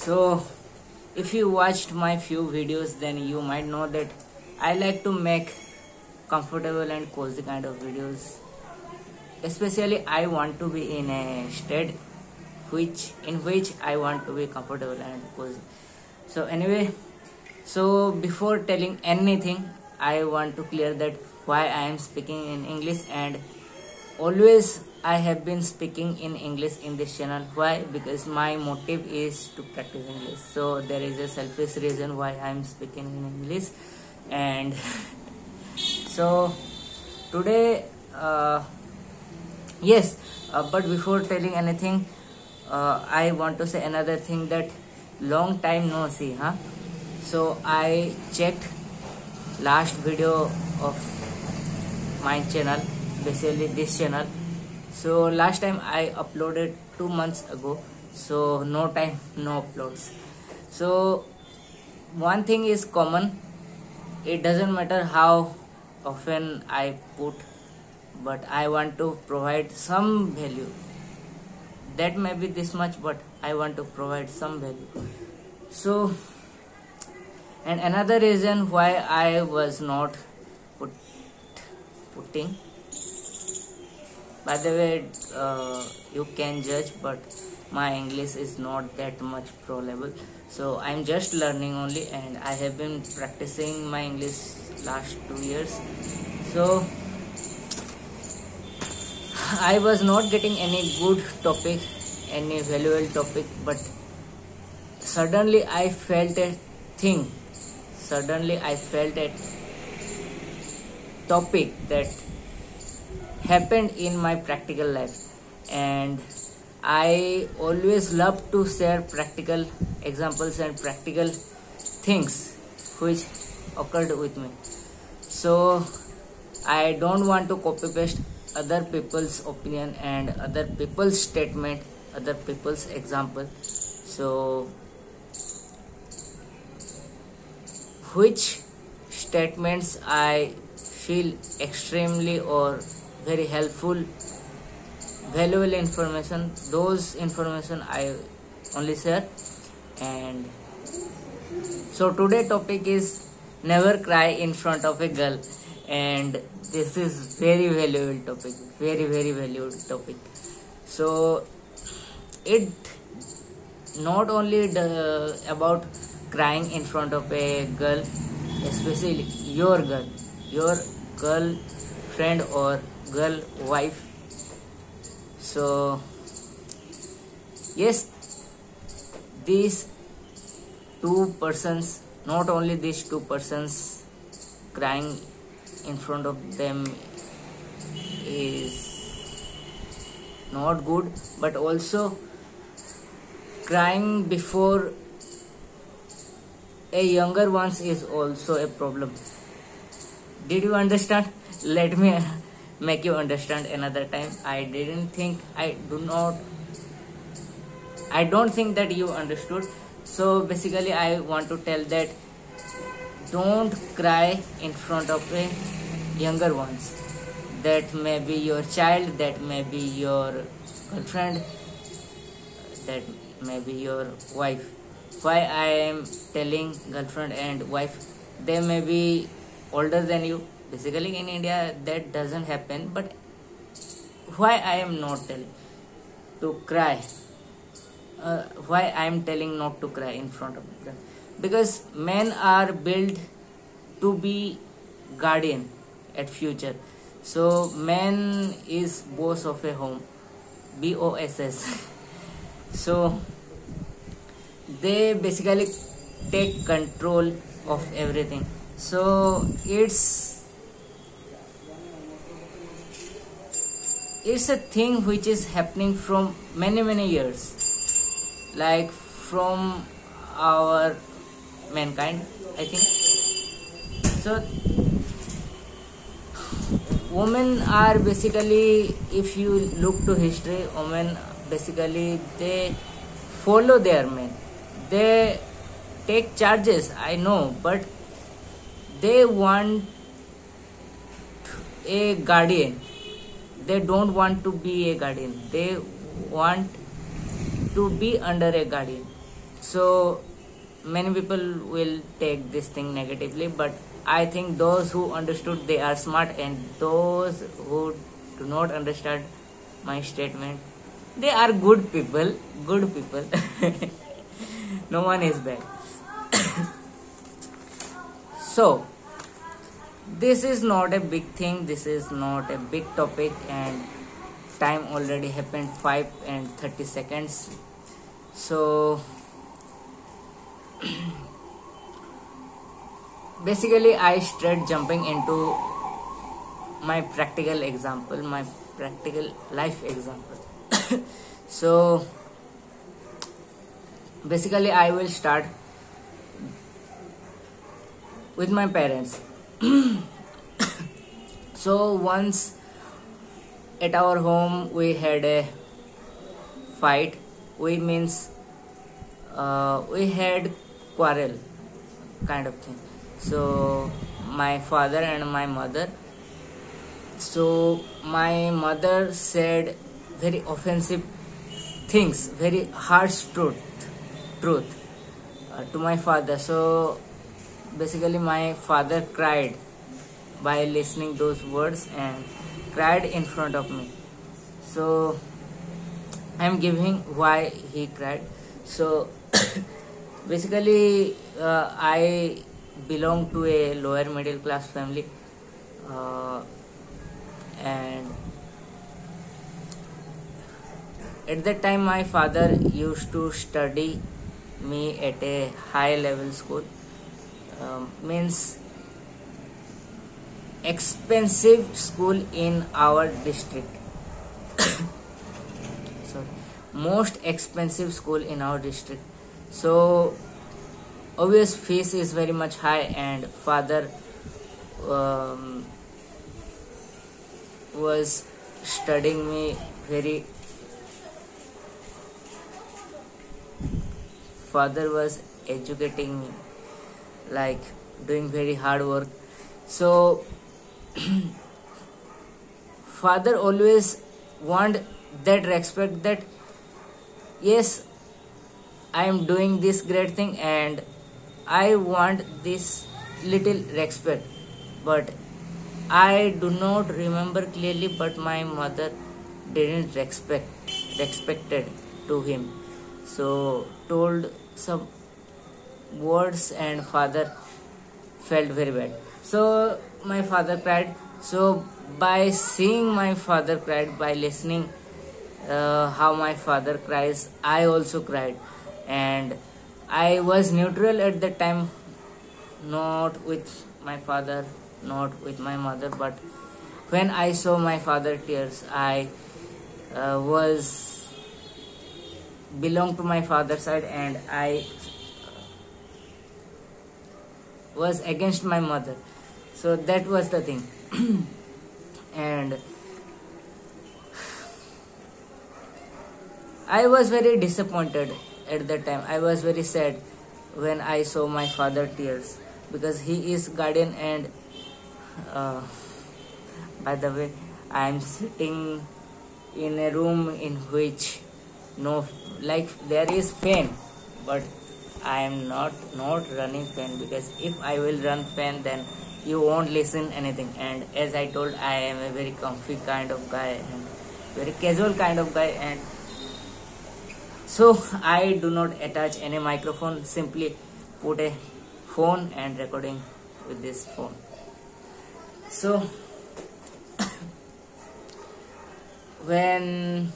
So if you watched my few videos, then you might know that I like to make comfortable and cozy kind of videos. Especially I want to be in a state in which I want to be comfortable and cozy. So anyway, so before telling anything, I want to clear that why I am speaking in English, and always I have been speaking in English in this channel. Why? Because my motive is to practice English. So there is a selfish reason why I am speaking in English. And so today, yes, but before telling anything, I want to say another thing, that long time no see, huh? So I checked last video of my channel, basically this channel. So last time I uploaded 2 months ago, so no time, no uploads. So one thing is common, it doesn't matter how often I put, but I want to provide some value. That may be this much, but I want to provide some value. So, and another reason why I was not putting, by the way, you can judge, but my English is not that much pro level, so I'm just learning only, and I have been practicing my English last 2 years. So I was not getting any good topic, any valuable topic, but suddenly I felt a thing. Suddenly I felt a topic that happened in my practical life, and I always love to share practical examples and practical things which occurred with me. So I don't want to copy paste other people's opinion and other people's statement, other people's example. So which statements I feel extremely or very helpful, valuable information, those information I only share. And so today topic is never cry in front of a girl, and this is very valuable topic, very valuable topic. So it not only about crying in front of a girl, especially your girlfriend or girl wife. So yes, these two persons, not only these two persons, crying in front of them is not good, but also crying before a younger ones is also a problem. Did you understand? Let me make you understand another time. I don't think that you understood. So basically I want to tell that don't cry in front of a younger ones. That may be your child, that may be your girlfriend, that may be your wife. Why I am telling girlfriend and wife? They may be older than you. Basically in India that doesn't happen, but why I am not telling to cry? Why I am telling not to cry in front of them? Because men are built to be guardian at future. So man is boss of a home, BOSS. So they basically take control of everything. So it's a thing which is happening from many years, like from our mankind, I think. So women are basically, if you look to history, women basically they follow their men, they take charges, I know, but they want a guardian. They don't want to be a guardian, they want to be under a guardian. So many people will take this thing negatively, but I think those who understood, they are smart, and those who do not understand my statement, they are good people. Good people. No one is bad. So this is not a big thing, this is not a big topic, and time already happened 5 and 30 seconds. So basically I started jumping into my practical example, my practical life example. So basically I will start with my parents. So once at our home we had a fight. We means we had quarrel kind of thing. So my father and my mother. So my mother said very offensive things, very harsh truth to my father. So basically my father cried by listening those words and cried in front of me. So I'm giving why he cried. So basically I belong to a lower middle class family, and at that time my father used to study me at a high level school, means expensive school in our district. Sorry, most expensive school in our district. So obvious fees is very much high, and father was studying me very, father was educating me, like doing very hard work. So father always want that respect, that yes, I am doing this great thing and I want this little respect. But I do not remember clearly, but my mother didn't respected to him. So told some words and father felt very bad. So my father cried. So by seeing my father cried, by listening how my father cries, I also cried. And I was neutral at that time, not with my father, not with my mother, but when I saw my father tears, I was belong to my father's side, and I was against my mother. So that was the thing. And I was very disappointed at that time. I was very sad when I saw my father tears, because he is guardian. And by the way, I am sitting in a room in which no, like there is fan, but I am not running fan, because if I will run fan, then you won't listen anything. And as I told, I am a very comfy kind of guy and very casual kind of guy, and so I do not attach any microphone, simply put a phone and recording with this phone. So when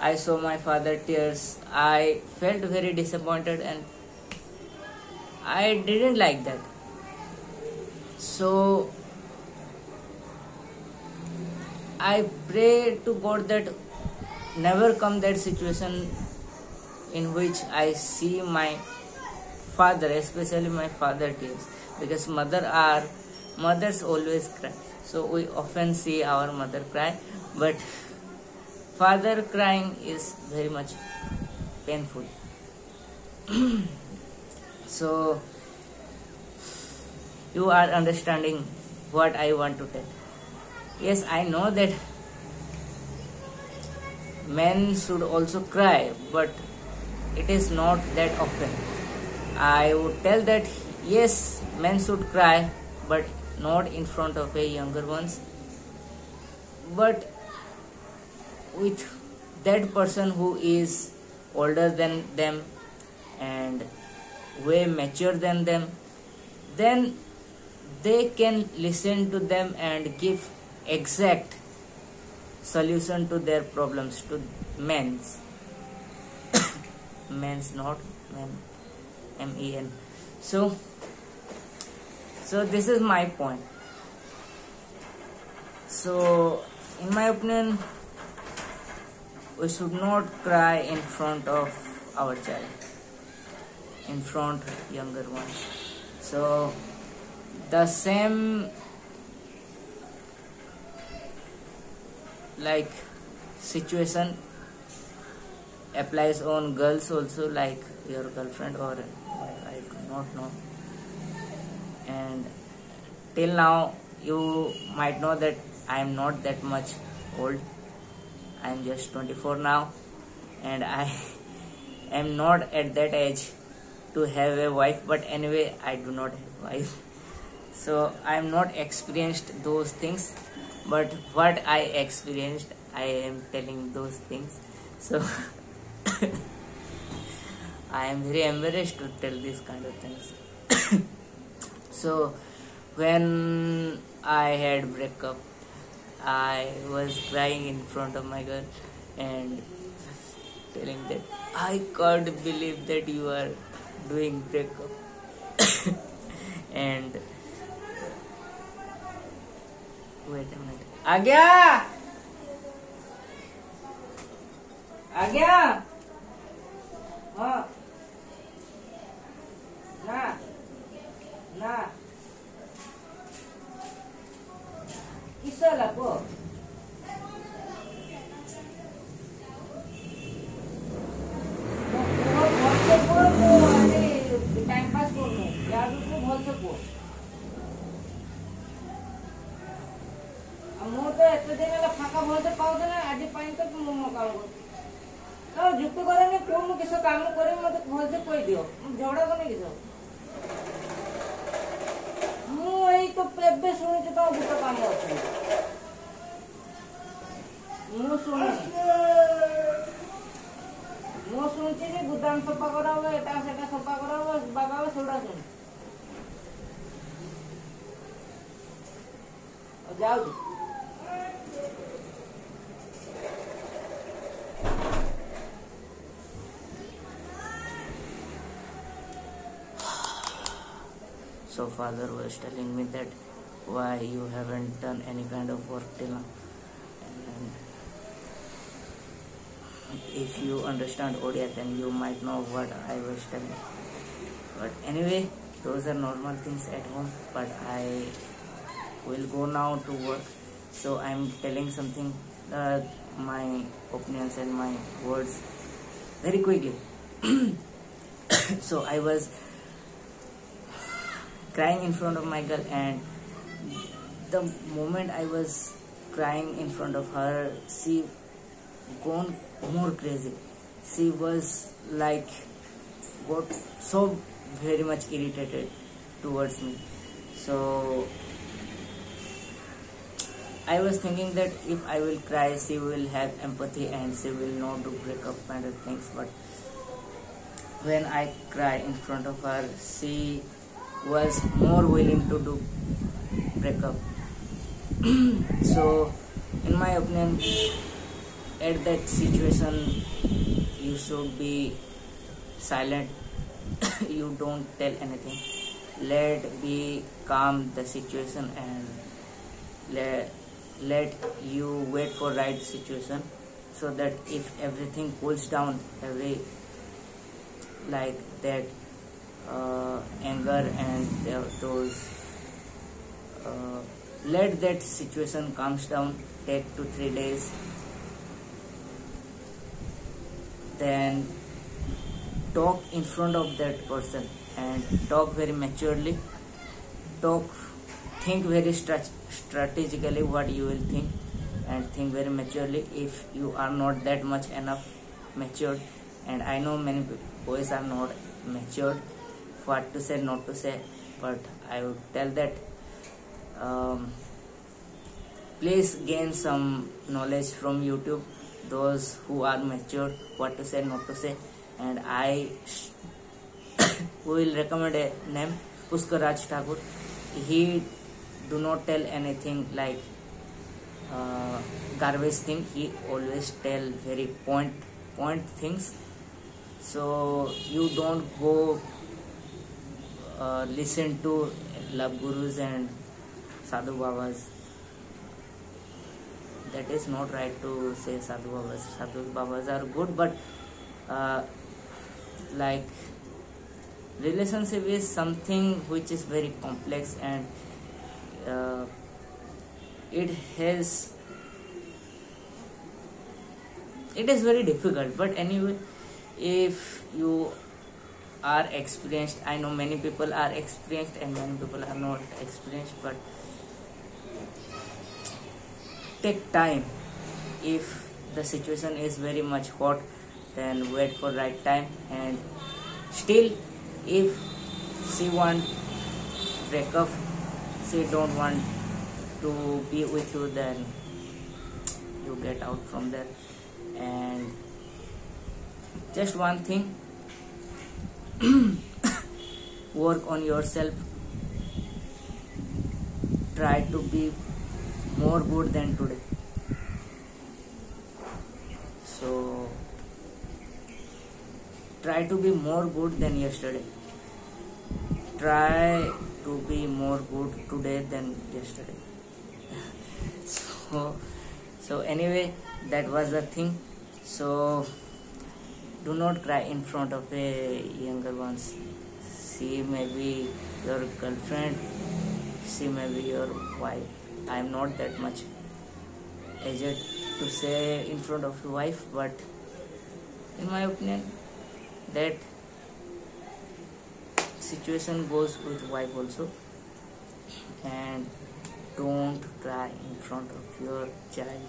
I saw my father tears, I felt very disappointed, and I didn't like that. So I pray to God that never come that situation in which I see my father, especially my father tears, because mothers always cry. So we often see our mother cry, but father crying is very much painful. So you are understanding what I want to tell. Yes, I know that men should also cry, but it is not that often. I would tell that yes, men should cry, but not in front of a younger ones, but with that person who is older than them and way mature than them, then they can listen to them and give exact solution to their problems, to men's men's, not men, men. So this is my point. So in my opinion, we should not cry in front of our child, in front of younger ones. So the same like situation applies on girls also, like your girlfriend or I do not know. And till now you might know that I am not that much old. I am just 24 now, and I am not at that age to have a wife, but anyway I do not have wife, so I am not experienced those things, but what I experienced I am telling those things. So I am very embarrassed to tell these kind of things. So when I had breakup, I was crying in front of my girl and telling that I can't believe that you are doing breakup. And wait a minute. Agya! Agya! Huh? Nah. Nah. Isa lah po. Time pass करनो यार तो भल से को मो तो एते दिन ला फाका भल से पाउ ना आज पाइन तो मो काम को तो जुक्त करे ने कोन मु किस काम करे मते भल से कोई दियो झगड़ा कोने किस मु एई तो पेबे सुनि छ तो गुटा काम अछि मु शुणुची जे गुदाम सफा करा हुआ एटा सेटा सफा करा हुआ बाबा सोडा सुन जाओ So father was telling me that why you haven't done any kind of work till now, and if you understand Odia then you might know what I was telling. But anyway, those are normal things at home, but I will go now to work, so I'm telling something, my opinions and my words very quickly. So I was crying in front of my girl, and the moment I was crying in front of her, she gone more crazy. She was like got so very much irritated towards me. So I was thinking that if I will cry, she will have empathy and she will not do breakup kind of things. But when I cried in front of her, she was more willing to do breakup. So in my opinion, at that situation you should be silent. You don't tell anything. Let be calm the situation and let you wait for right situation, so that if everything cools down, like that anger and those let that situation calms down, take 2-3 days, then talk in front of that person and talk very maturely, think very strategically what you will think, and think very maturely. If you are not that much enough matured, and I know many boys are not matured, what to say, not to say, but I would tell that please gain some knowledge from YouTube, those who are matured, what to say, not to say. And I will recommend a name, Pushkar Raj Thakur. He do not tell anything like garbage thing. He always tell very point things. So you don't go listen to love gurus and sadhu babas. That is not right to say sadhu babas. Sadhu babas are good, but like relationship is something which is very complex, and it is very difficult. But anyway, if you are experienced, I know many people are experienced and many people are not experienced, but take time. If the situation is very much hot, then wait for right time. And still, if she want break up, she don't want to be with you, then you get out from there. And just one thing, work on yourself, try to be more good than today. So try to be more good than yesterday. Try to be more good today than yesterday. so anyway, that was the thing. So do not cry in front of a younger ones. She may be your girlfriend, she may be your wife. I am not that much aged to say in front of your wife, but in my opinion, that situation goes with wife also. And don't cry in front of your child.